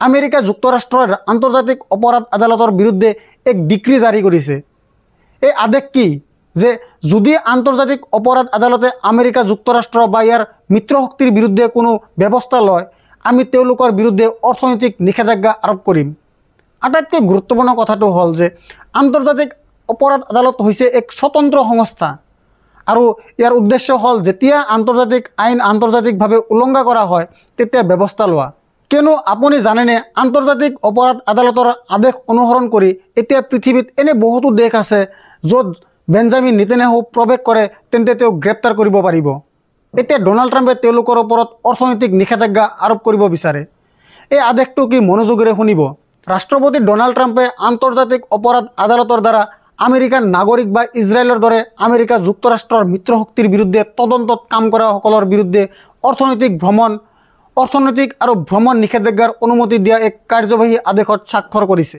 America যুক্তৰাষ্ট্ৰৰ আন্তৰ্জাতিক অপৰাধ আদালতৰ বিৰুদ্ধে এক ডিক্ৰী জাৰি কৰিছে। এই আদেশ কি যে যদি আন্তৰ্জাতিক অপৰাধ আদালতে আমেৰিকা যুক্তৰাষ্ট্ৰ বা ইয়াৰ মিত্ৰশক্তিৰ বিৰুদ্ধে কোনো ব্যৱস্থা লয়, আমি তেওঁলোকৰ বিৰুদ্ধে অৰ্থনৈতিক নিষেধাজ্ঞা আৰোপ কৰিম। আটাইতকৈ গুৰুত্বপূৰ্ণ কথাটো হ'ল যে আন্তৰ্জাতিক অপৰাধ আদালত হৈছে এক স্বতন্ত্ৰ সংস্থা আৰু ইয়াৰ উদ্দেশ্য হ'ল যেতিয়া আন্তৰ্জাতিক আইন আন্তৰ্জাতিকভাৱে উলংঘা কৰা হয় তেতিয়া ব্যৱস্থা লোৱা। কিয়নো আপুনি জানেনে, আন্তৰ্জাতিক অপৰাধ আদালতৰ আদেশ অনুসৰণ কৰি এতিয়া পৃথিৱীত এনে বহুতো দেশ আছে য'ত বেঞ্জামিন নেতান্যাহু প্ৰৱেশ কৰে তেন্তে তেওঁক গ্ৰেপ্তাৰ কৰিব পাৰিব। এতিয়া ডনাল্ড ট্ৰাম্পে তেওঁলোকৰ ওপৰত অৰ্থনৈতিক নিষেধাজ্ঞা আৰোপ কৰিব বিচাৰে। এই আদেশটো কি মনোযোগেৰে শুনিব। ৰাষ্ট্ৰপতি ডনাল্ড ট্ৰাম্পে আন্তৰ্জাতিক অপৰাধ আদালতৰ দ্বাৰা আমেৰিকান নাগৰিক বা ইজৰাইলৰ দৰে আমেৰিকা যুক্তৰাষ্ট্ৰৰ মিত্ৰশক্তিৰ বিৰুদ্ধে তদন্তত কাম কৰাসকলৰ বিৰুদ্ধে অৰ্থনৈতিক আৰু ভ্ৰমণ নিষেধাজ্ঞাৰ অনুমতি দিয়া এক কাৰ্যবাহী আদেশত স্বাক্ষৰ কৰিছে।